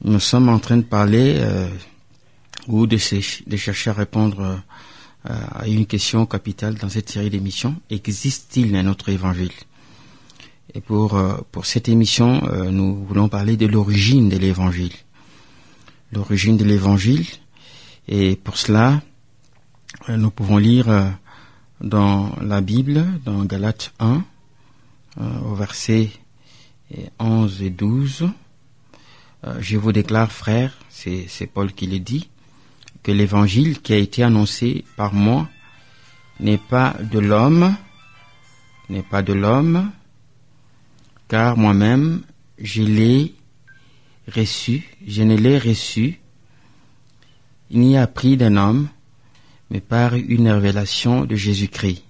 Nous sommes en train de parler ou de chercher à répondre à une question capitale dans cette série d'émissions. Existe-t-il un autre évangile? Et pour cette émission, nous voulons parler de l'origine de l'évangile. L'origine de l'évangile. Et pour cela, nous pouvons lire dans la Bible, dans Galates 1, au verset 11 et 12. Je vous déclare, frères, c'est Paul qui le dit, que l'évangile qui a été annoncé par moi n'est pas de l'homme, car moi-même je ne l'ai reçu, ni appris d'un homme, mais par une révélation de Jésus-Christ.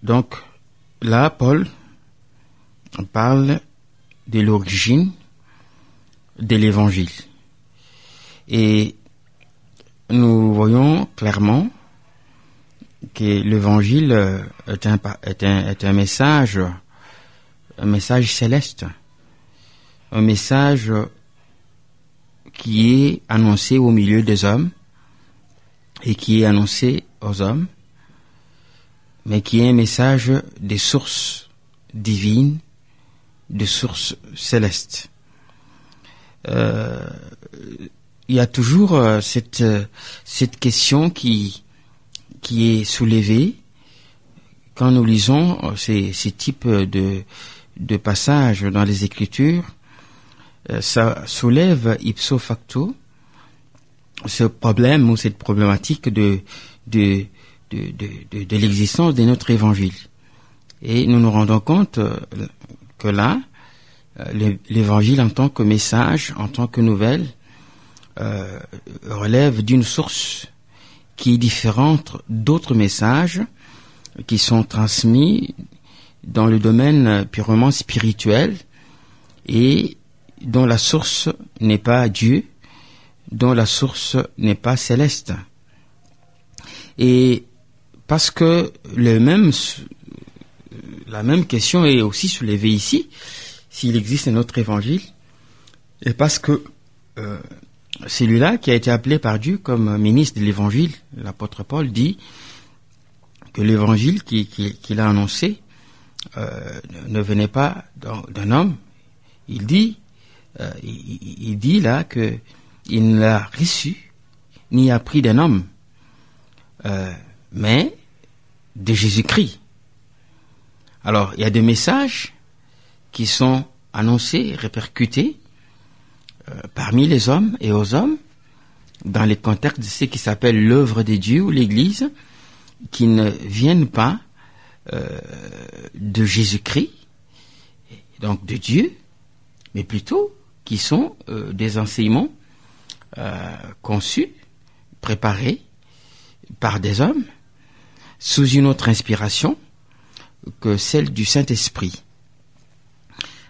Donc, là, Paul parle de l'origine de l'évangile. Et nous voyons clairement que l'évangile est un message céleste, un message qui est annoncé au milieu des hommes et qui est annoncé aux hommes, mais qui est un message des sources divines, de sources célestes. Il y a toujours cette question qui est soulevée quand nous lisons ces types de passages dans les Écritures. Ça soulève ipso facto ce problème ou cette problématique de l'existence de notre évangile. Et nous nous rendons compte que là, l'évangile en tant que message, en tant que nouvelle, relève d'une source qui est différente d'autres messages qui sont transmis dans le domaine purement spirituel et dont la source n'est pas Dieu, dont la source n'est pas céleste. Et parce que la même question est aussi soulevée ici, s'il existe un autre évangile, et parce que celui-là qui a été appelé par Dieu comme ministre de l'évangile, l'apôtre Paul dit que l'évangile qu'il a annoncé ne venait pas d'un homme. Il dit là que il ne l'a reçu ni appris d'un homme, mais de Jésus-Christ. Alors, il y a des messages qui sont annoncés, répercutés parmi les hommes et aux hommes, dans les contextes de ce qui s'appelle l'œuvre de Dieu ou l'Église, qui ne viennent pas de Jésus-Christ, donc de Dieu, mais plutôt qui sont des enseignements conçus, préparés par des hommes, sous une autre inspiration que celle du Saint-Esprit.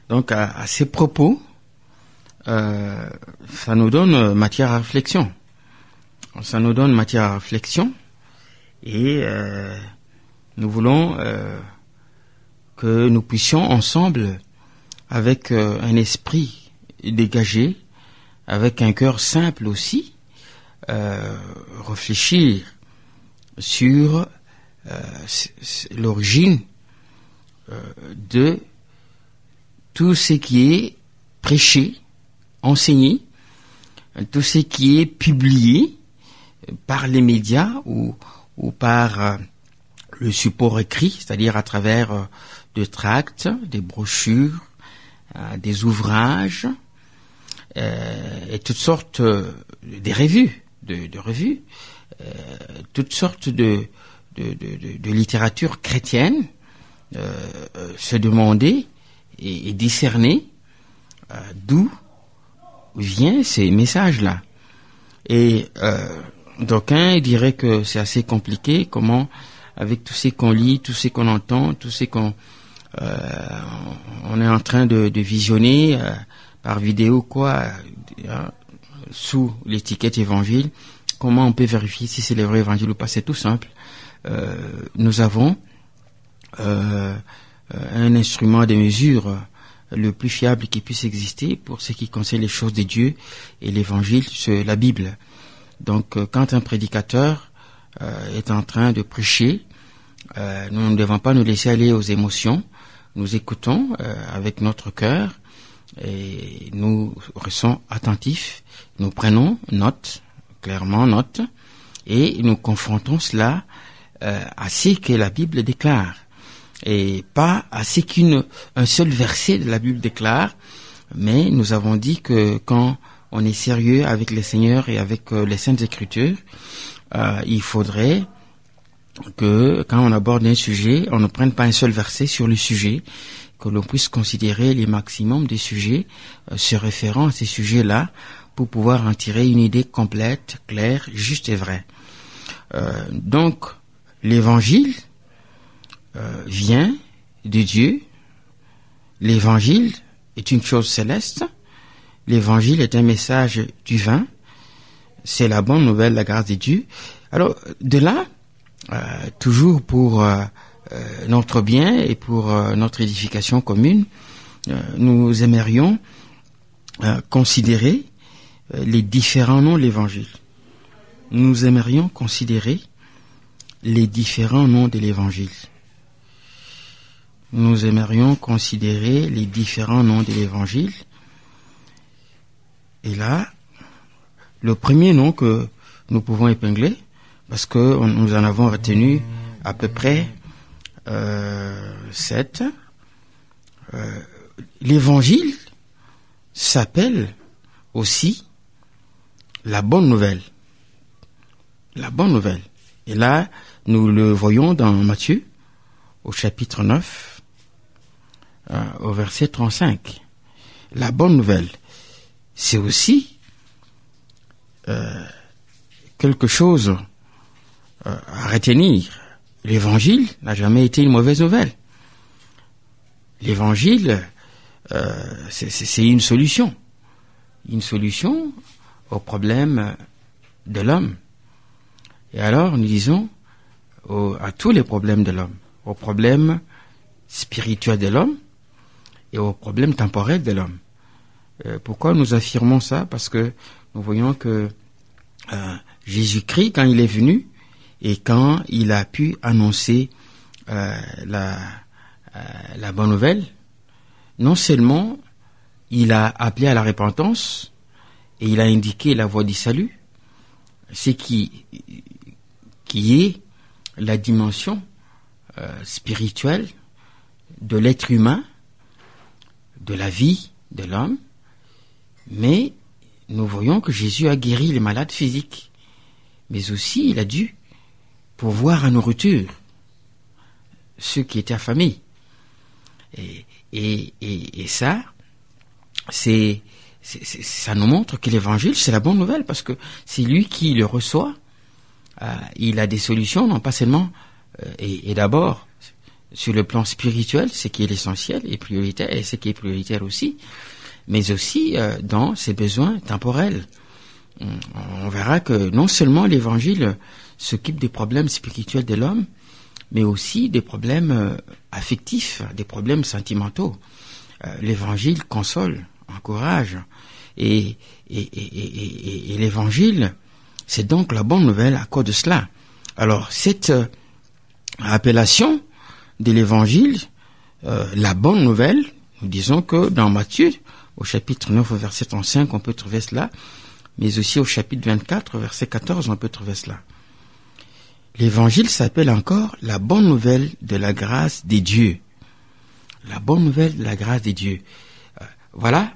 Donc à ces propos, ça nous donne matière à réflexion. Et nous voulons que nous puissions ensemble, avec un esprit dégagé, avec un cœur simple aussi, réfléchir sur l'origine de tout ce qui est prêché, enseigné, tout ce qui est publié par les médias ou par le support écrit, c'est-à-dire à travers des tracts, des brochures, des ouvrages, et toutes sortes de revues, toutes sortes de littérature chrétienne, se demander et discerner d'où viennent ces messages-là. Et d'aucuns diraient que c'est assez compliqué, comment, avec tout ce qu'on lit, tout ce qu'on entend, tout ce qu'on on est en train de visionner par vidéo, sous l'étiquette évangile, comment on peut vérifier si c'est le vrai évangile ou pas? C'est tout simple. Nous avons un instrument de mesure le plus fiable qui puisse exister pour ce qui concerne les choses de Dieu et l'évangile, c'est la Bible. Donc, quand un prédicateur est en train de prêcher, nous ne devons pas nous laisser aller aux émotions. Nous écoutons avec notre cœur et nous restons attentifs. Nous prenons note, clairement note, et nous confrontons cela à ce que la Bible déclare. Et pas à ce qu'un seul verset de la Bible déclare, mais nous avons dit que quand on est sérieux avec le Seigneur et avec les Saintes Écritures, il faudrait que quand on aborde un sujet, on ne prenne pas un seul verset sur le sujet, que l'on puisse considérer les maximums des sujets se référant à ces sujets-là pour pouvoir en tirer une idée complète, claire, juste et vraie. Donc, l'évangile vient de Dieu. L'évangile est une chose céleste. L'évangile est un message divin. C'est la bonne nouvelle, la grâce de Dieu. Alors, de là, toujours pour notre bien et pour notre édification commune, nous aimerions considérer les différents noms de l'évangile. Nous aimerions considérer les différents noms de l'évangile. Nous aimerions considérer les différents noms de l'évangile. Et là, le premier nom que nous pouvons épingler, parce que nous en avons retenu à peu près 7, l'évangile s'appelle aussi la bonne nouvelle. La bonne nouvelle. Et là, nous le voyons dans Matthieu, au chapitre 9, au verset 35. La bonne nouvelle, c'est aussi quelque chose à retenir. L'évangile n'a jamais été une mauvaise nouvelle. L'évangile, c'est une solution au problème de l'homme. Et alors, nous disons à tous les problèmes de l'homme, aux problèmes spirituels de l'homme et aux problèmes temporels de l'homme. Pourquoi nous affirmons ça? Parce que nous voyons que Jésus-Christ, quand il est venu et quand il a pu annoncer la bonne nouvelle, non seulement il a appelé à la repentance et il a indiqué la voie du salut, ce qui est la dimension spirituelle de l'être humain, de la vie de l'homme, mais nous voyons que Jésus a guéri les malades physiques, mais aussi il a dû pourvoir à nourriture ceux qui étaient affamés. Et ça, ça nous montre que l'évangile, c'est la bonne nouvelle, parce que c'est lui qui le reçoit. Il a des solutions, non pas seulement, et d'abord, sur le plan spirituel, ce qui est l'essentiel et prioritaire, et ce qui est prioritaire aussi, mais aussi dans ses besoins temporels. On verra que non seulement l'évangile s'occupe des problèmes spirituels de l'homme, mais aussi des problèmes affectifs, des problèmes sentimentaux. L'évangile console, encourage, et l'évangile, c'est donc la bonne nouvelle à cause de cela. Alors, cette appellation de l'évangile, la bonne nouvelle, nous disons que dans Matthieu, au chapitre 9, au verset 35, on peut trouver cela, mais aussi au chapitre 24, verset 14, on peut trouver cela. L'évangile s'appelle encore la bonne nouvelle de la grâce des dieux. La bonne nouvelle de la grâce des dieux. Voilà,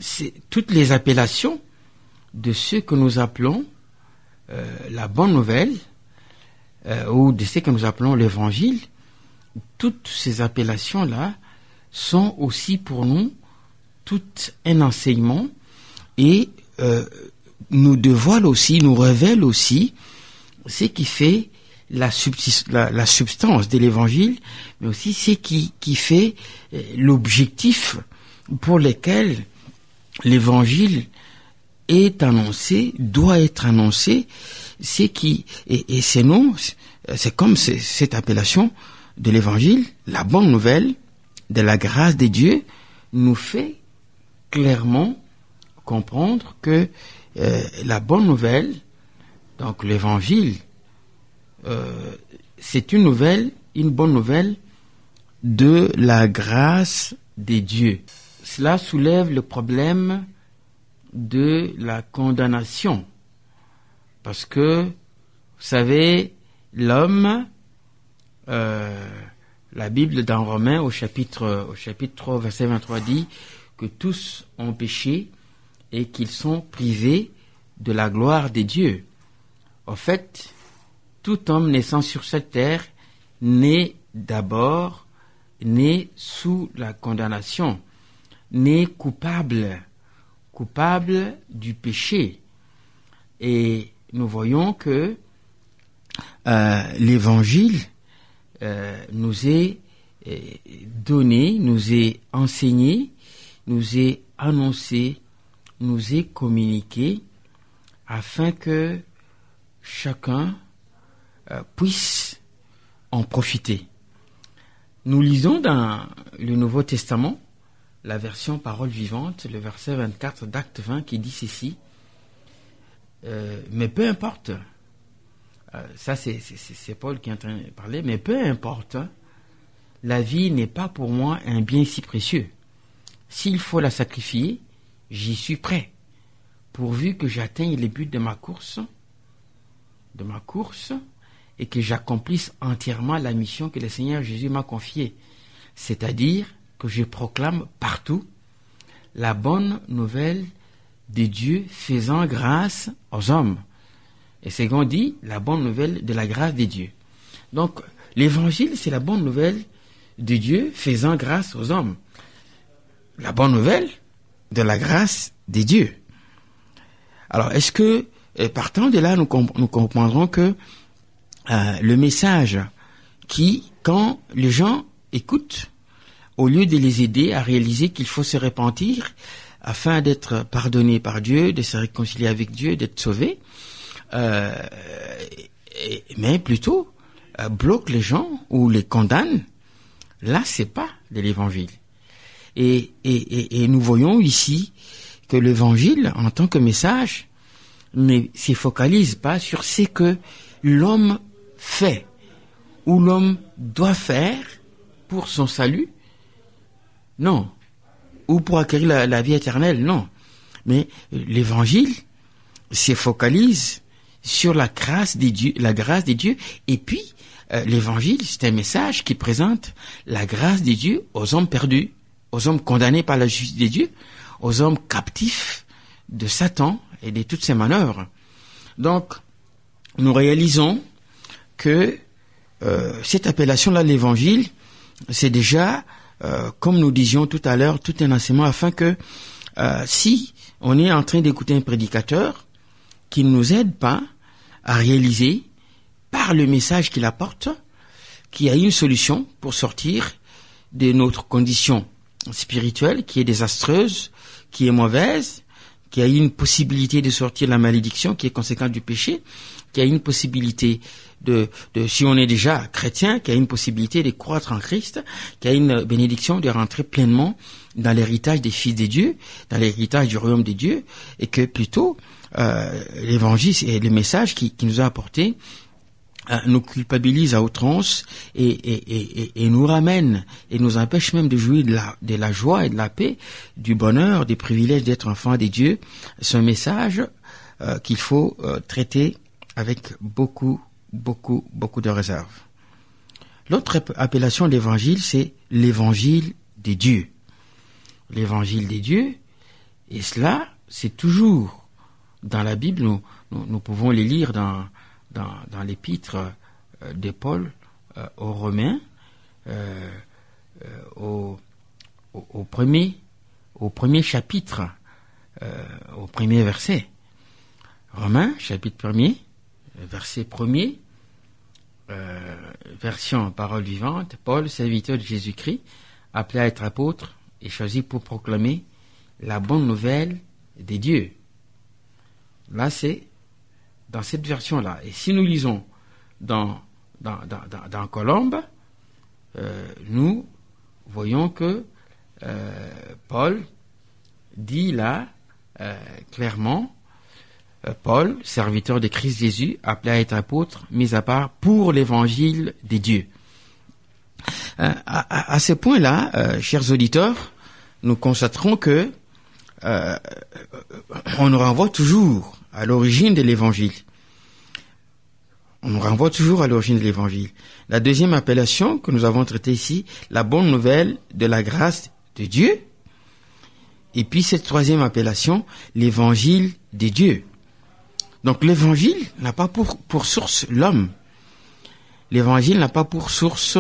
c'est toutes les appellations de ce que nous appelons la bonne nouvelle, ou de ce que nous appelons l'évangile. Toutes ces appellations-là sont aussi pour nous tout un enseignement et nous dévoilent aussi, nous révèlent aussi ce qui fait la substance de l'évangile, mais aussi ce qui fait l'objectif pour lequel l'évangile est annoncé, doit être annoncé, et ces noms, c'est comme cette appellation de l'évangile, la bonne nouvelle de la grâce de Dieu nous fait clairement comprendre que la bonne nouvelle, donc l'évangile, c'est une bonne nouvelle de la grâce de Dieu. Cela soulève le problème de la condamnation. Parce que, vous savez, l'homme, la Bible dans Romains au chapitre 3, verset 23 dit que tous ont péché et qu'ils sont privés de la gloire de Dieu. En fait, tout homme naissant sur cette terre naît d'abord, naît sous la condamnation, naît coupable du péché. Et nous voyons que l'évangile nous est donné, nous est enseigné, nous est annoncé, nous est communiqué, afin que chacun puisse en profiter. Nous lisons dans le Nouveau Testament la version Parole vivante, le verset 24 d'Acte 20 qui dit ceci, mais peu importe, ça c'est Paul qui est en train de parler, mais peu importe, la vie n'est pas pour moi un bien si précieux. S'il faut la sacrifier, j'y suis prêt, pourvu que j'atteigne les buts de ma course, et que j'accomplisse entièrement la mission que le Seigneur Jésus m'a confiée, c'est-à-dire que je proclame partout la bonne nouvelle de Dieu faisant grâce aux hommes. Et c'est qu'on dit la bonne nouvelle de la grâce de Dieu. Donc, l'évangile, c'est la bonne nouvelle de Dieu faisant grâce aux hommes. La bonne nouvelle de la grâce de Dieu. Alors, est-ce que, partant de là, nous comprendrons que le message qui, quand les gens écoutent, au lieu de les aider à réaliser qu'il faut se repentir afin d'être pardonné par Dieu, de se réconcilier avec Dieu, d'être sauvé, mais plutôt bloque les gens ou les condamne, là c'est pas de l'évangile. Et nous voyons ici que l'évangile, en tant que message, ne se focalise pas sur ce que l'homme fait ou l'homme doit faire pour son salut, non, ou pour acquérir la vie éternelle, non. Mais l'évangile se focalise sur la grâce de Dieu, et puis l'évangile, c'est un message qui présente la grâce de Dieu aux hommes perdus, aux hommes condamnés par la justice de Dieu, aux hommes captifs de Satan et de toutes ses manœuvres. Donc, nous réalisons que cette appellation-là, l'évangile, c'est déjà, comme nous disions tout à l'heure, tout un enseignement afin que si on est en train d'écouter un prédicateur qui ne nous aide pas à réaliser par le message qu'il apporte qu'il y a une solution pour sortir de notre condition spirituelle qui est désastreuse, qui est mauvaise, qui a une possibilité de sortir de la malédiction qui est conséquente du péché, qui a une possibilité si on est déjà chrétien, qui a une possibilité de croître en Christ, qui a une bénédiction de rentrer pleinement dans l'héritage des fils de Dieu, dans l'héritage du royaume de Dieu, et que plutôt l'évangile et le message qui nous a apporté nous culpabilise à outrance et nous ramène et nous empêche même de jouir de la joie et de la paix, du bonheur, des privilèges d'être enfant de Dieu. C'est un message qu'il faut traiter avec beaucoup de réserve. L'autre appellation de l'évangile, c'est l'évangile des dieux. L'évangile des dieux, et cela, c'est toujours dans la Bible, nous pouvons les lire dans l'épître de Paul aux Romains, au premier chapitre, au premier verset. Romains, chapitre 1er, verset 1er, version Parole vivante, Paul, serviteur de Jésus-Christ, appelé à être apôtre et choisi pour proclamer la bonne nouvelle des dieux. Là, c'est dans cette version-là. Et si nous lisons dans Colombe, nous voyons que Paul dit là clairement, Paul, serviteur de Christ Jésus, appelé à être apôtre, mis à part pour l'évangile des dieux. À ce point-là, chers auditeurs, nous constaterons que on nous renvoie toujours à l'origine de l'évangile. On nous renvoie toujours à l'origine de l'évangile. La deuxième appellation que nous avons traitée ici, la bonne nouvelle de la grâce de Dieu. Et puis cette troisième appellation, l'évangile des dieux. Donc l'évangile n'a pas pour source l'homme. L'évangile n'a pas pour source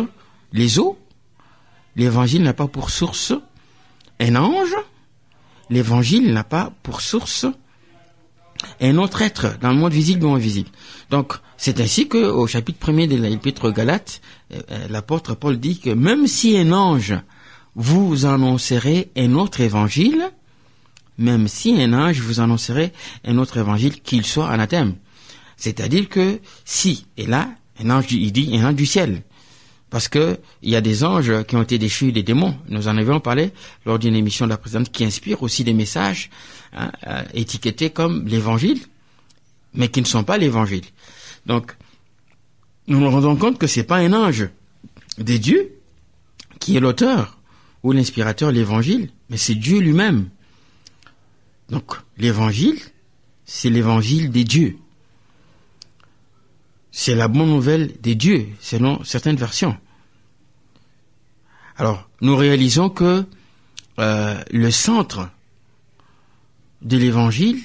les eaux. L'évangile n'a pas pour source un ange. L'évangile n'a pas pour source un autre être dans le monde visible ou invisible. Donc, c'est ainsi que au chapitre 1er de l'Épître aux Galates, l'apôtre Paul dit que même si un ange vous annoncerait un autre évangile, même si un ange vous annoncerait un autre évangile, qu'il soit anathème. C'est-à-dire que si, et là, un ange, il dit un ange du ciel. Parce que il y a des anges qui ont été déchus des démons. Nous en avions parlé lors d'une émission de la précédente qui inspire aussi des messages étiquetés comme l'évangile, mais qui ne sont pas l'évangile. Donc, nous nous rendons compte que c'est pas un ange des dieux qui est l'auteur ou l'inspirateur de l'évangile, mais c'est Dieu lui-même. Donc, l'évangile, c'est l'évangile des dieux. C'est la bonne nouvelle des dieux, selon certaines versions. Alors, nous réalisons que le centre de l'évangile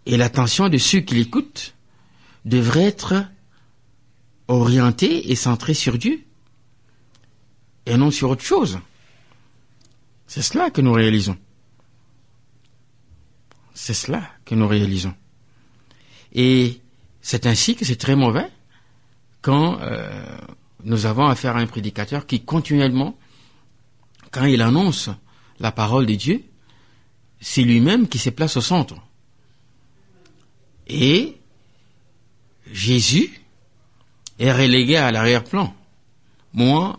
et l'attention de ceux qui l'écoutent devrait être orienté et centré sur Dieu et non sur autre chose. C'est cela que nous réalisons. C'est cela que nous réalisons. Et c'est ainsi que c'est très mauvais quand nous avons affaire à un prédicateur qui continuellement, quand il annonce la parole de Dieu, c'est lui-même qui se place au centre. Et Jésus est relégué à l'arrière-plan. Moi,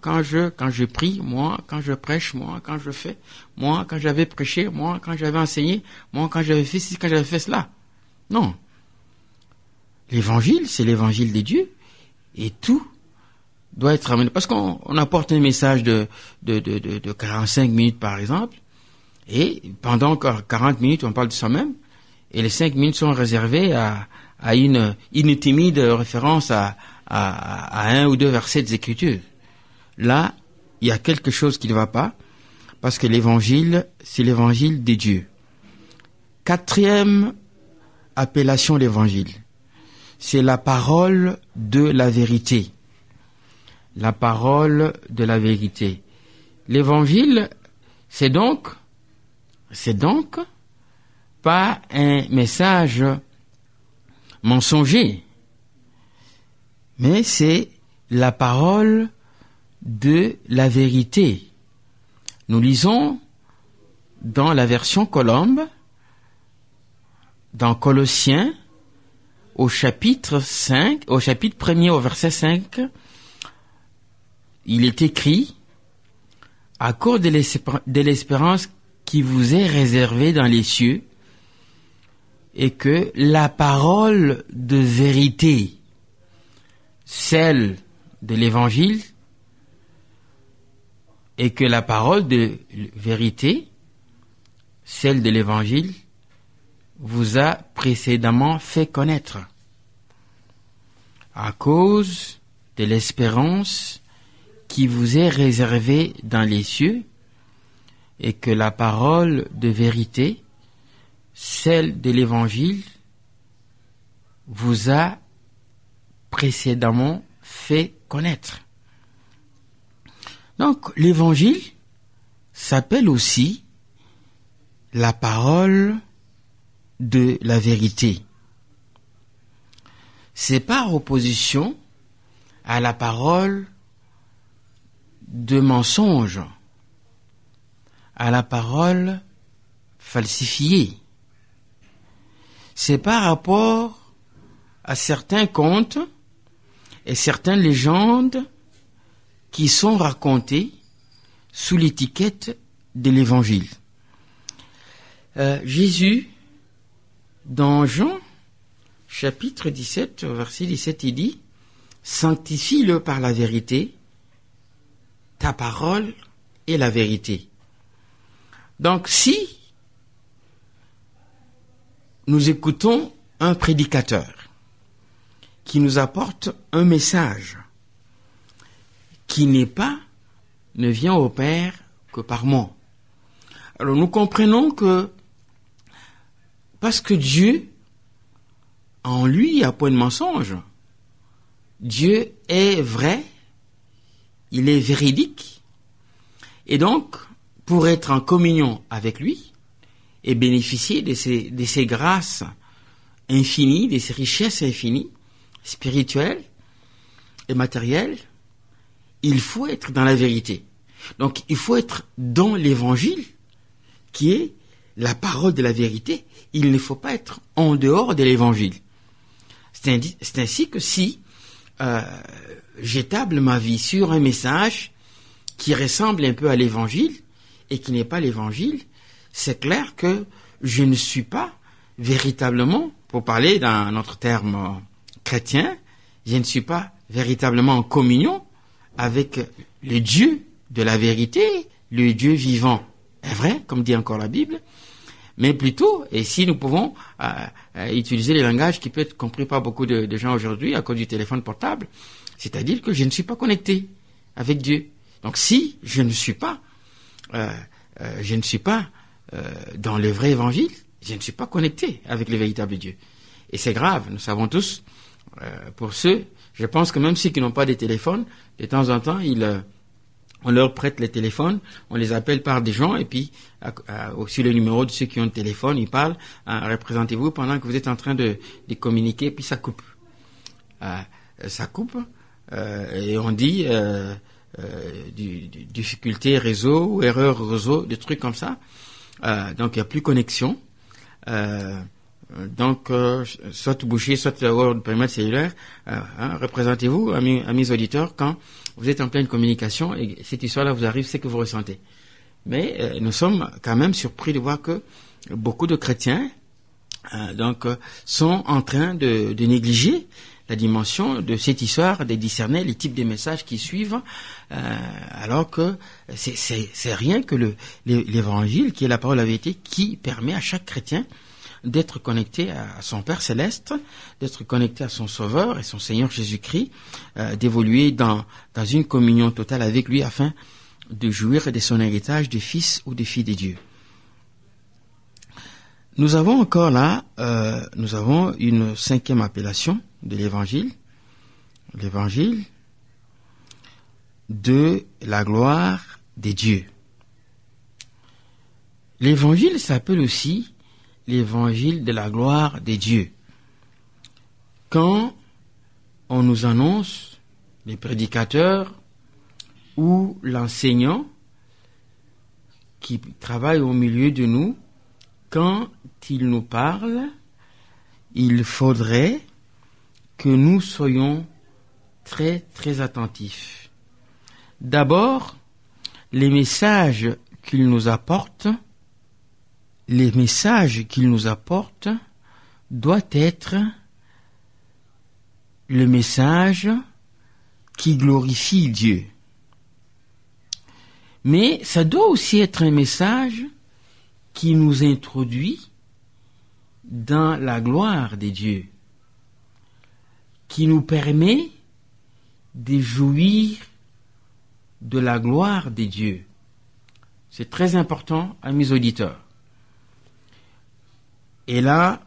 quand je prie, moi, quand je prêche, moi, quand je fais, moi, quand j'avais prêché, moi, quand j'avais enseigné, moi, quand j'avais fait ci, quand j'avais fait cela. Non. L'évangile, c'est l'évangile des dieux, et tout doit être amené. Parce qu'on apporte un message de 45 minutes, par exemple, et pendant 40 minutes, on parle de ça même, et les 5 minutes sont réservées à une timide référence à un ou deux versets des Écritures. Là, il y a quelque chose qui ne va pas, parce que l'évangile, c'est l'évangile des dieux. Quatrième appellation de l'évangile, c'est la parole de la vérité. La parole de la vérité. L'évangile, c'est donc pas un message mensonger, mais c'est la parole de la vérité. Nous lisons dans la version Colombe, dans Colossiens, au chapitre 1er, au verset 5, il est écrit: à cause de l'espérance qui vous est réservée dans les cieux, et que la parole de vérité, celle de l'évangile, et que la parole de vérité, celle de l'évangile, vous a précédemment fait connaître. À cause de l'espérance qui vous est réservée dans les cieux, et que la parole de vérité, celle de l'évangile, vous a précédemment fait connaître. Donc, l'évangile s'appelle aussi la parole de la vérité. C'est par opposition à la parole de mensonge, à la parole falsifiée. C'est par rapport à certains contes et certaines légendes qui sont racontés sous l'étiquette de l'évangile. Jésus, dans Jean, chapitre 17, verset 17, il dit « Sanctifie-le par la vérité, ta parole est la vérité. » Donc, si nous écoutons un prédicateur qui nous apporte un message qui ne vient au Père que par moi, alors nous comprenons que parce que Dieu, en lui, il n'y a point de mensonge. Dieu est vrai, il est véridique. Et donc, pour être en communion avec lui et bénéficier de ses grâces infinies, de ses richesses infinies, spirituelles et matérielles, il faut être dans la vérité. Donc, il faut être dans l'évangile, qui est la parole de la vérité. Il ne faut pas être en dehors de l'évangile. C'est ainsi que si j'étable ma vie sur un message qui ressemble un peu à l'évangile et qui n'est pas l'évangile, c'est clair que je ne suis pas véritablement, pour parler dans notre terme chrétien, je ne suis pas véritablement en communion avec le Dieu de la vérité, le Dieu vivant. Est vrai, comme dit encore la Bible, mais plutôt, et si nous pouvons utiliser le langage qui peut être compris par beaucoup de gens aujourd'hui à cause du téléphone portable, c'est-à-dire que je ne suis pas connecté avec Dieu. Donc si je ne suis pas dans le vrai évangile, je ne suis pas connecté avec le véritable Dieu. Et c'est grave, nous savons tous, pour ceux, je pense que même ceux qui n'ont pas de téléphone, de temps en temps, on leur prête les téléphones, on les appelle par des gens, et puis sur le numéro de ceux qui ont le téléphone, ils parlent, représentez-vous pendant que vous êtes en train de communiquer, puis ça coupe. Et on dit difficulté réseau, erreur réseau, des trucs comme ça. Donc il n'y a plus connexion. Donc soit bouché, soit hors périmètre cellulaire. Représentez-vous, amis auditeurs, quand vous êtes en pleine communication et cette histoire-là vous arrive, c'est que vous ressentez. Mais nous sommes quand même surpris de voir que beaucoup de chrétiens sont en train de négliger la dimension de cette histoire, de discerner les types de messages qui suivent, alors que c'est rien que l'évangile, qui est la parole de la vérité, qui permet à chaque chrétien d'être connecté à son Père Céleste, d'être connecté à son Sauveur et son Seigneur Jésus-Christ, d'évoluer dans une communion totale avec lui afin de jouir de son héritage de fils ou de filles de Dieu. Nous avons encore là, nous avons une cinquième appellation de l'évangile de la gloire des dieux. L'évangile s'appelle aussi l'évangile de la gloire des dieux. Quand on nous annonce, les prédicateurs ou l'enseignant qui travaille au milieu de nous, quand il nous parle, il faudrait que nous soyons très très attentifs. D'abord, les messages qu'il nous apporte doit être le message qui glorifie Dieu. Mais ça doit aussi être un message qui nous introduit dans la gloire des dieux, qui nous permet de jouir de la gloire des dieux. C'est très important, amis auditeurs. Et là,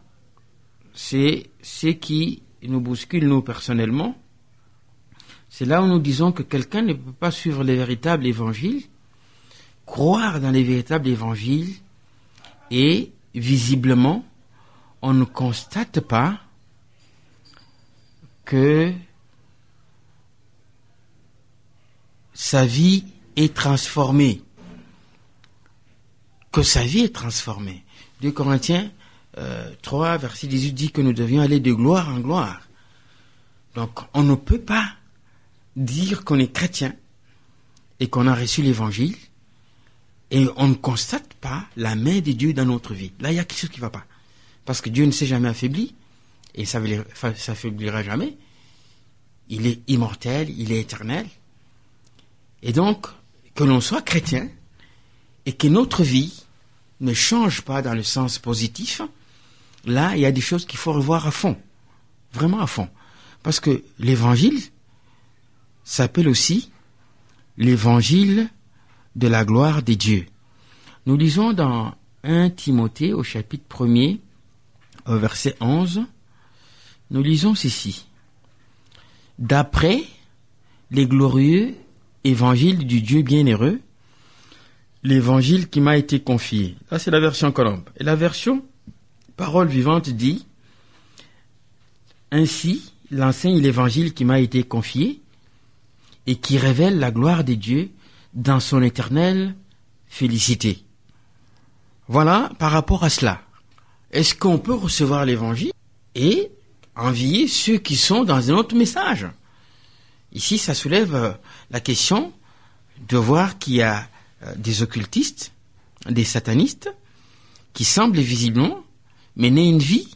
c'est ce qui nous bouscule, nous, personnellement. C'est là où nous disons que quelqu'un ne peut pas suivre le véritable évangile, croire dans le véritable évangile, et visiblement, on ne constate pas que sa vie est transformée. 2 Corinthiens 3, verset 18 dit que nous devions aller de gloire en gloire. Donc, on ne peut pas dire qu'on est chrétien et qu'on a reçu l'évangile, et on ne constate pas la main de Dieu dans notre vie. Là, il y a quelque chose qui ne va pas. Parce que Dieu ne s'est jamais affaibli, et ça ne s'affaiblira jamais. Il est immortel, il est éternel. Et donc, que l'on soit chrétien, et que notre vie ne change pas dans le sens positif, là, il y a des choses qu'il faut revoir à fond. Vraiment à fond. Parce que l'évangile s'appelle aussi l'évangile de la gloire des dieux. Nous lisons dans 1 Timothée au chapitre 1er, au verset 11, nous lisons ceci. D'après les glorieux évangiles du Dieu bienheureux, l'évangile qui m'a été confié. Là, c'est la version Colombe. Et la version Parole vivante dit, ainsi, l'enseigne l'évangile qui m'a été confié et qui révèle la gloire de Dieu dans son éternelle félicité. Voilà par rapport à cela. Est-ce qu'on peut recevoir l'évangile et envier ceux qui sont dans un autre message? Ici, ça soulève la question de voir qu'il y a des occultistes, des satanistes, qui semblent visiblement mener une vie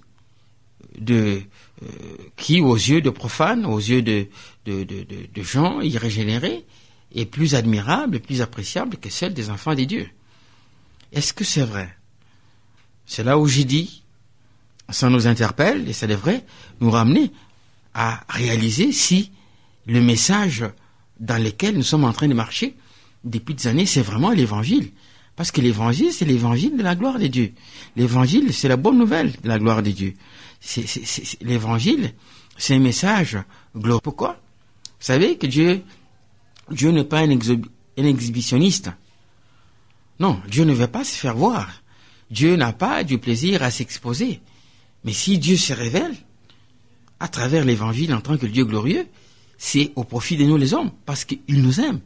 qui, aux yeux de profanes, aux yeux de gens irrégénérés, est plus admirable et plus appréciable que celle des enfants des dieux. Est-ce que c'est vrai? C'est là où j'ai dit, ça nous interpelle et ça devrait nous ramener à réaliser si le message dans lequel nous sommes en train de marcher depuis des années, c'est vraiment l'évangile. Parce que l'évangile, c'est l'évangile de la gloire de Dieu. L'évangile, c'est la bonne nouvelle de la gloire de Dieu. L'évangile, c'est un message glorieux. Pourquoi? Vous savez que Dieu n'est pas un exhibitionniste. Non, Dieu ne veut pas se faire voir. Dieu n'a pas du plaisir à s'exposer. Mais si Dieu se révèle à travers l'évangile en tant que Dieu glorieux, c'est au profit de nous les hommes, parce qu'il nous aime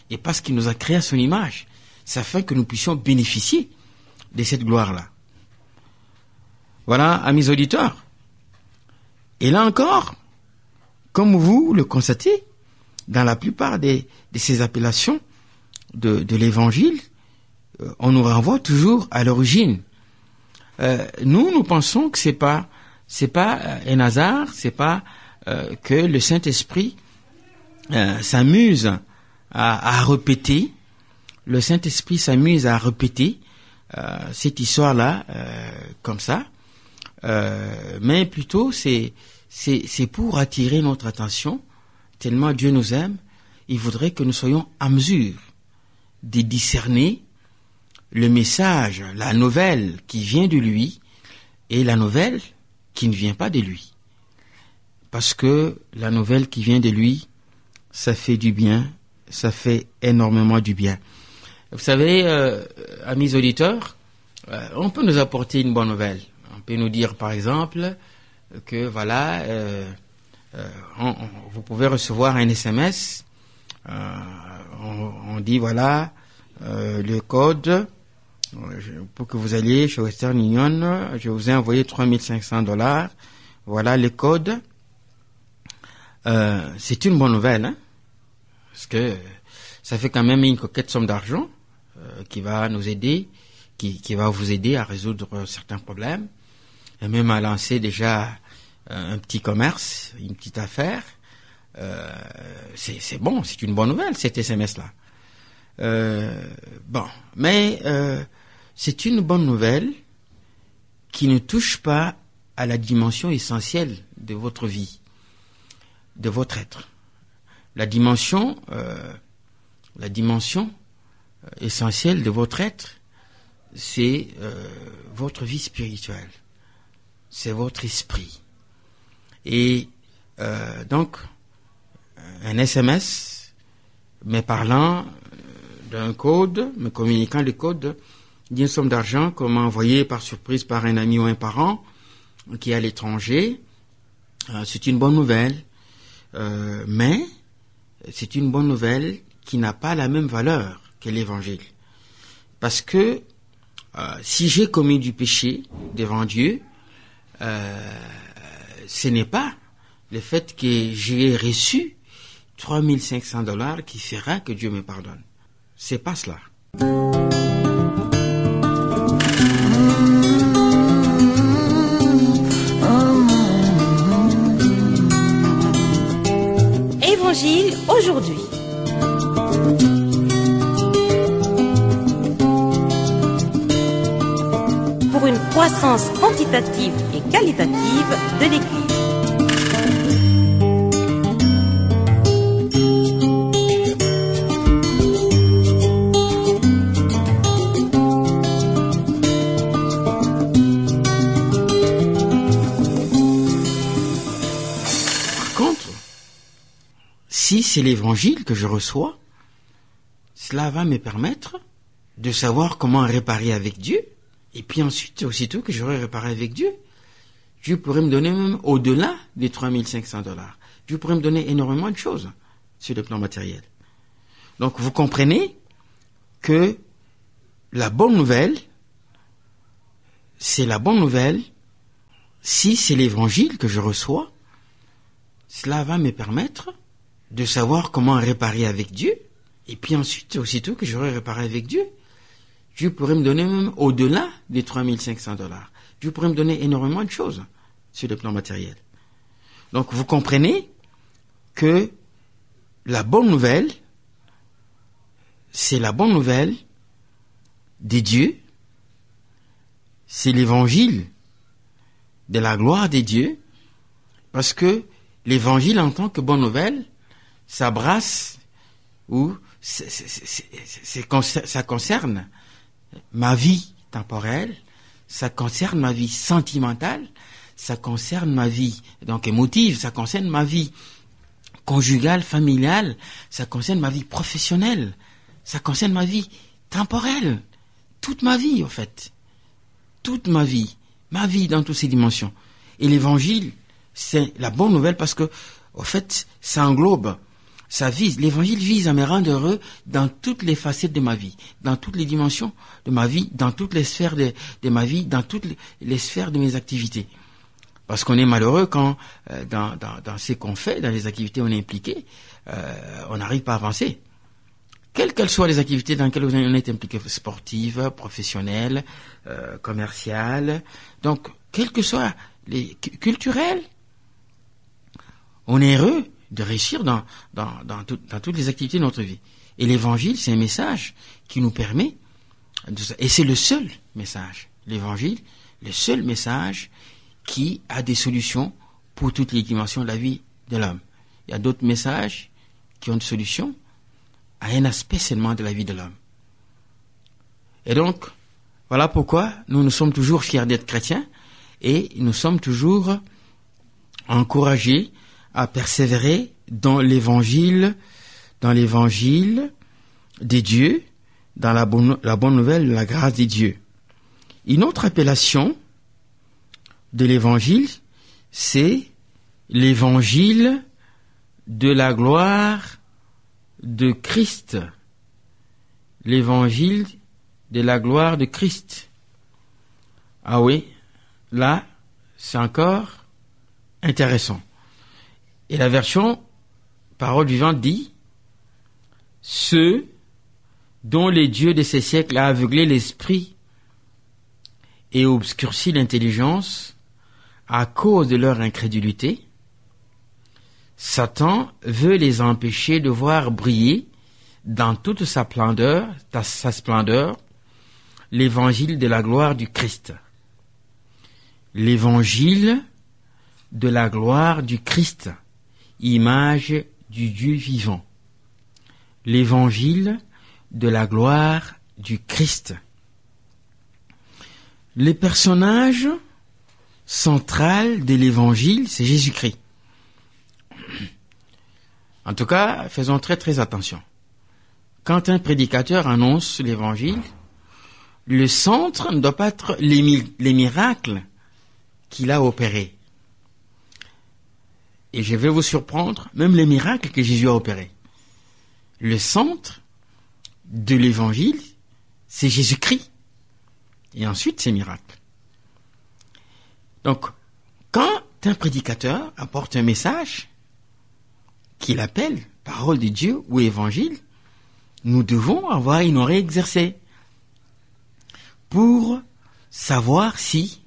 et parce qu'il nous a créés à son image. C'est afin que nous puissions bénéficier de cette gloire-là. Voilà, amis auditeurs. Et là encore, comme vous le constatez, dans la plupart de ces appellations de l'évangile, on nous renvoie toujours à l'origine. Nous pensons que c'est pas un hasard, c'est pas que le Saint-Esprit s'amuse à répéter. Le Saint-Esprit s'amuse à répéter cette histoire-là comme ça, mais plutôt c'est pour attirer notre attention. Tellement Dieu nous aime, il voudrait que nous soyons à mesure de discerner le message, la nouvelle qui vient de lui et la nouvelle qui ne vient pas de lui. Parce que la nouvelle qui vient de lui, ça fait du bien, ça fait énormément du bien. Vous savez, amis auditeurs, on peut nous apporter une bonne nouvelle. On peut nous dire, par exemple, que voilà, vous pouvez recevoir un SMS. On dit, voilà, le code pour que vous alliez chez Western Union. Je vous ai envoyé $3,500. Voilà le code. C'est une bonne nouvelle, hein, parce que ça fait quand même une coquette somme d'argent qui va nous aider, qui va vous aider à résoudre certains problèmes, et même à lancer déjà un petit commerce, une petite affaire. C'est bon, c'est une bonne nouvelle, cet SMS-là. Bon, mais c'est une bonne nouvelle qui ne touche pas à la dimension essentielle de votre vie, de votre être. La dimension essentielle de votre être, c'est votre vie spirituelle, c'est votre esprit. Et donc, un SMS me parlant d'un code, me communiquant le code d'une somme d'argent qu'on m'a envoyé par surprise par un ami ou un parent qui est à l'étranger, c'est une bonne nouvelle. Mais c'est une bonne nouvelle qui n'a pas la même valeur que l'évangile. Parce que si j'ai commis du péché devant Dieu, ce n'est pas le fait que j'ai reçu $3 500 qui fera que Dieu me pardonne. C'est pas cela. Évangile aujourd'hui. Pour une croissance quantitative et qualitative de l'Église. Si c'est l'évangile que je reçois, cela va me permettre de savoir comment réparer avec Dieu. Et puis ensuite, aussitôt que j'aurai réparé avec Dieu, Dieu pourrait me donner même au-delà des $3 500. Dieu pourrait me donner énormément de choses sur le plan matériel. Donc vous comprenez que la bonne nouvelle, c'est la bonne nouvelle. Si c'est l'évangile que je reçois, cela va me permettre de savoir comment réparer avec Dieu. Et puis ensuite, aussitôt que j'aurai réparé avec Dieu, Dieu pourrait me donner même au-delà des $3 500. Dieu pourrait me donner énormément de choses sur le plan matériel. Donc vous comprenez que la bonne nouvelle, c'est la bonne nouvelle des dieux, c'est l'évangile de la gloire des dieux, parce que l'évangile en tant que bonne nouvelle, ça brasse ou ça concerne ma vie temporelle, ça concerne ma vie sentimentale, ça concerne ma vie donc émotive, ça concerne ma vie conjugale, familiale, ça concerne ma vie professionnelle, ça concerne ma vie temporelle, toute ma vie en fait, toute ma vie dans toutes ses dimensions. Et l'évangile, c'est la bonne nouvelle parce que en fait, ça englobe. Ça vise, l'évangile vise à me rendre heureux dans toutes les facettes de ma vie, dans toutes les dimensions de ma vie, dans toutes les sphères de ma vie, dans toutes les sphères de mes activités. Parce qu'on est malheureux quand, dans ce qu'on fait, dans les activités où on est impliqué, on n'arrive pas à avancer. Quelles qu'elles soient les activités dans lesquelles on est impliqué, sportives, professionnelles, commerciales, donc, quelles que soient les culturelles, on est heureux de réussir dans toutes les activités de notre vie. Et l'évangile, c'est un message qui nous permet, et c'est le seul message, l'évangile, le seul message qui a des solutions pour toutes les dimensions de la vie de l'homme. Il y a d'autres messages qui ont des solutions à un aspect seulement de la vie de l'homme. Et donc, voilà pourquoi nous sommes toujours fiers d'être chrétiens et nous sommes toujours encouragés à persévérer dans l'évangile des dieux, dans la bonne nouvelle de la grâce des dieux. Une autre appellation de l'évangile, c'est l'évangile de la gloire de Christ. L'évangile de la gloire de Christ. Ah oui, là, c'est encore intéressant. Et la version Parole vivante dit « Ceux dont les dieux de ces siècles a aveuglé l'esprit et obscurci l'intelligence à cause de leur incrédulité, Satan veut les empêcher de voir briller dans toute sa splendeur, l'évangile de la gloire du Christ. » L'évangile de la gloire du Christ, image du Dieu vivant. L'évangile de la gloire du Christ. Le personnage central de l'évangile, c'est Jésus-Christ. En tout cas, faisons très très attention. Quand un prédicateur annonce l'évangile, le centre ne doit pas être les miracles qu'il a opérés. Et je vais vous surprendre, même les miracles que Jésus a opérés. Le centre de l'évangile, c'est Jésus-Christ. Et ensuite, ses miracles. Donc, quand un prédicateur apporte un message qu'il appelle parole de Dieu ou évangile, nous devons avoir une oreille exercée pour savoir si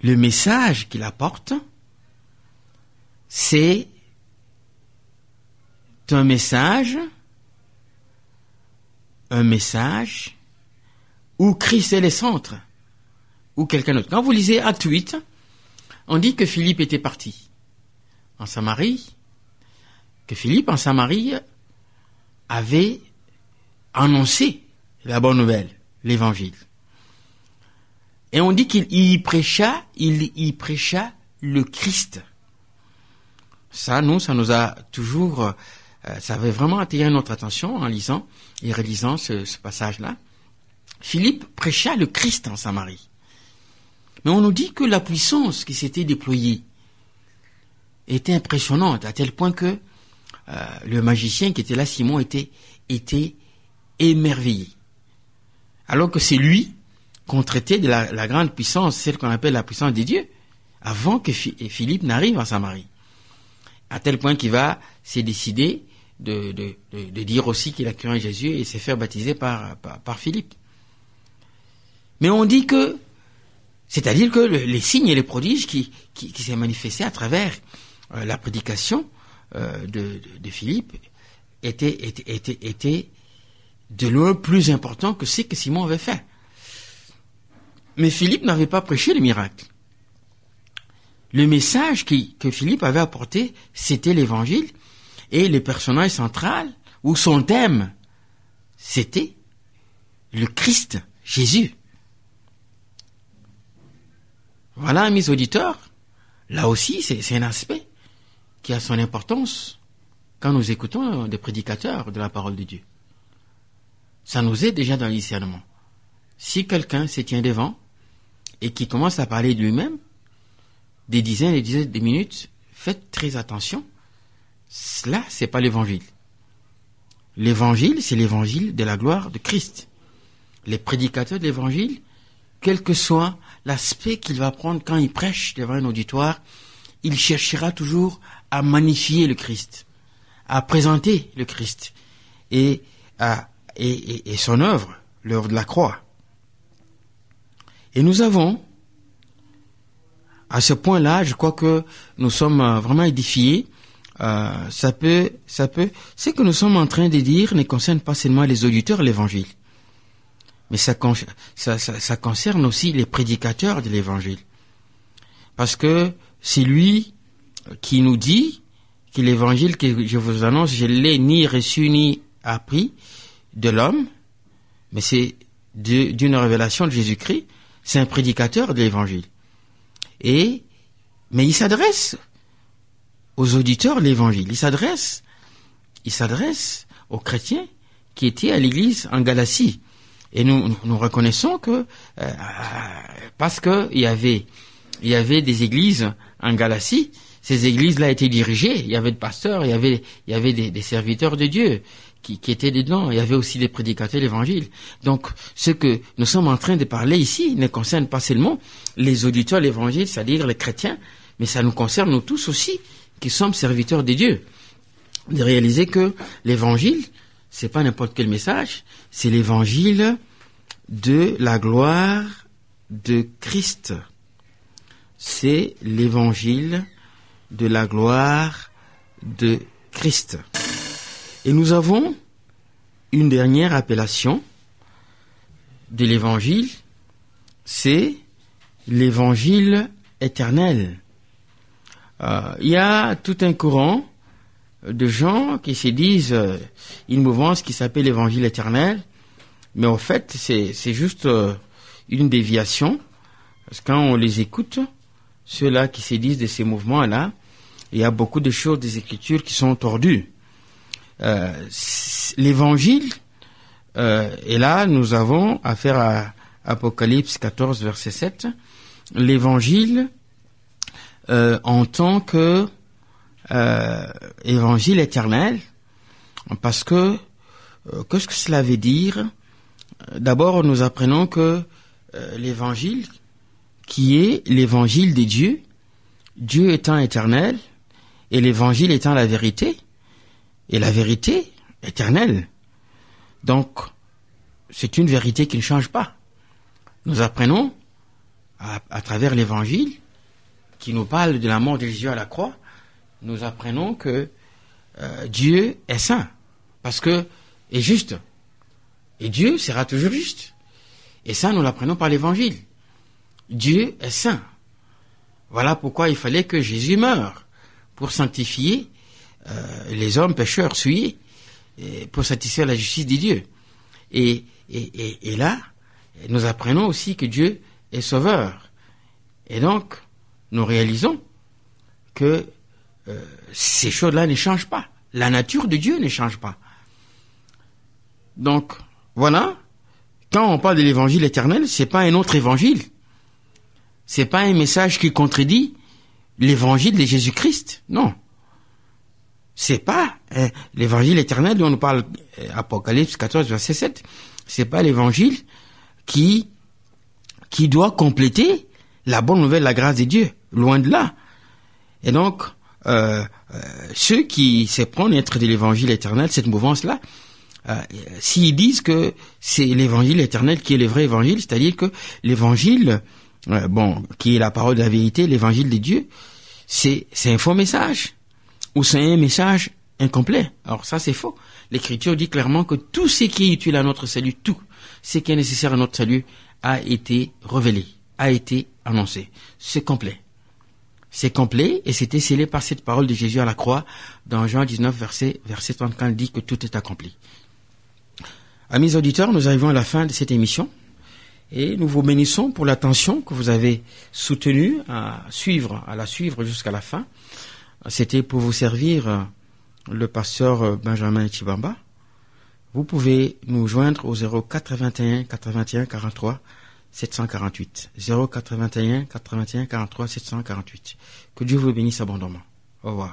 le message qu'il apporte, c'est un message où Christ est le centre, ou quelqu'un d'autre. Quand vous lisez Acte 8, on dit que Philippe était parti en Samarie, que Philippe en Samarie avait annoncé la bonne nouvelle, l'évangile. Et on dit qu'il y prêcha le Christ. Ça nous a toujours, ça avait vraiment attiré notre attention en lisant et relisant ce passage-là. Philippe prêcha le Christ en Samarie. Mais on nous dit que la puissance qui s'était déployée était impressionnante, à tel point que le magicien qui était là, Simon, était émerveillé. Alors que c'est lui qu'on traitait de la grande puissance, celle qu'on appelle la puissance des dieux, avant que Philippe n'arrive en Samarie. À tel point qu'il va s'est décidé de dire aussi qu'il a cru en Jésus et s'est fait baptiser par Philippe. Mais on dit que, c'est-à-dire que les signes et les prodiges qui s'est manifestés à travers la prédication de Philippe étaient de loin plus importants que ce que Simon avait fait. Mais Philippe n'avait pas prêché les miracles. Le message que Philippe avait apporté, c'était l'évangile, et le personnage central, ou son thème, c'était le Christ, Jésus. Voilà, mes auditeurs, là aussi, c'est un aspect qui a son importance quand nous écoutons des prédicateurs de la parole de Dieu. Ça nous aide déjà dans le discernement. Si quelqu'un se tient devant et qui commence à parler de lui-même, des dizaines et des dizaines de minutes, faites très attention. Cela, c'est pas l'évangile. L'évangile, c'est l'évangile de la gloire de Christ. Les prédicateurs de l'évangile, quel que soit l'aspect qu'il va prendre quand il prêche devant un auditoire, il cherchera toujours à magnifier le Christ, à présenter le Christ et son œuvre, l'œuvre de la croix. Et nous avons, à ce point-là, je crois que nous sommes vraiment édifiés. Ce que nous sommes en train de dire ne concerne pas seulement les auditeurs de l'évangile, mais ça concerne aussi les prédicateurs de l'évangile. Parce que c'est lui qui nous dit que l'évangile que je vous annonce, je ne l'ai ni reçu ni appris de l'homme, mais c'est d'une révélation de Jésus-Christ. C'est un prédicateur de l'évangile. Mais il s'adresse aux auditeurs de l'évangile. Il s'adresse aux chrétiens qui étaient à l'église en Galatie. Et nous reconnaissons que, parce que il y avait des églises en Galatie, ces églises-là étaient dirigées, il y avait des pasteurs, il y avait des serviteurs de Dieu qui étaient dedans, il y avait aussi des prédicateurs de l'évangile. Donc, ce que nous sommes en train de parler ici ne concerne pas seulement les auditeurs de l'évangile, c'est-à-dire les chrétiens, mais ça nous concerne nous tous aussi, qui sommes serviteurs de Dieu. De réaliser que l'évangile, c'est pas n'importe quel message, c'est l'évangile de la gloire de Christ. C'est l'évangile de la gloire de Christ. Et nous avons une dernière appellation de l'évangile, c'est l'évangile éternel. Il y a tout un courant de gens qui se disent une mouvance qui s'appelle l'évangile éternel, mais en fait c'est juste une déviation, parce que quand on les écoute, ceux-là qui se disent de ces mouvements-là, il y a beaucoup de choses des Écritures qui sont tordues. L'évangile, et là nous avons affaire à Apocalypse 14 verset 7, l'évangile en tant que évangile éternel, parce que qu'est-ce que cela veut dire? D'abord, nous apprenons que l'évangile, qui est l'évangile de Dieu, Dieu étant éternel et l'évangile étant la vérité, est la vérité éternelle. Donc, c'est une vérité qui ne change pas. Nous apprenons, à travers l'Évangile, qui nous parle de la mort de Jésus à la croix, nous apprenons que Dieu est saint, parce que est juste. Et Dieu sera toujours juste. Et ça, nous l'apprenons par l'Évangile. Dieu est saint. Voilà pourquoi il fallait que Jésus meure, pour sanctifier les hommes pécheurs souillés, pour satisfaire la justice de Dieu. Et là, nous apprenons aussi que Dieu est sauveur. Et donc, nous réalisons que ces choses-là ne changent pas. La nature de Dieu ne change pas. Donc, voilà, quand on parle de l'évangile éternel, c'est pas un autre évangile. C'est pas un message qui contredit l'évangile de Jésus-Christ. Non. C'est pas l'évangile éternel dont on nous parle, Apocalypse 14, verset 7. C'est pas l'évangile qui doit compléter la bonne nouvelle, la grâce de Dieu. Loin de là. Et donc, ceux qui se prennent être de l'évangile éternel, cette mouvance-là, s'ils disent que c'est l'évangile éternel qui est le vrai évangile, c'est-à-dire que l'évangile, qui est la parole de la vérité, l'évangile de Dieu, c'est un faux message, ou c'est un message incomplet. Alors ça, c'est faux. L'Écriture dit clairement que tout ce qui est utile à notre salut, tout ce qui est nécessaire à notre salut, a été révélé, a été annoncé. C'est complet. C'est complet et c'était scellé par cette parole de Jésus à la croix dans Jean 19, verset 30, quand il dit que tout est accompli. Amis auditeurs, nous arrivons à la fin de cette émission et nous vous bénissons pour l'attention que vous avez soutenue à la suivre jusqu'à la fin. C'était pour vous servir le pasteur Benjamin Chibamba. Vous pouvez nous joindre au 081 81 43 748. 081 81 43 748. Que Dieu vous bénisse abondamment. Au revoir.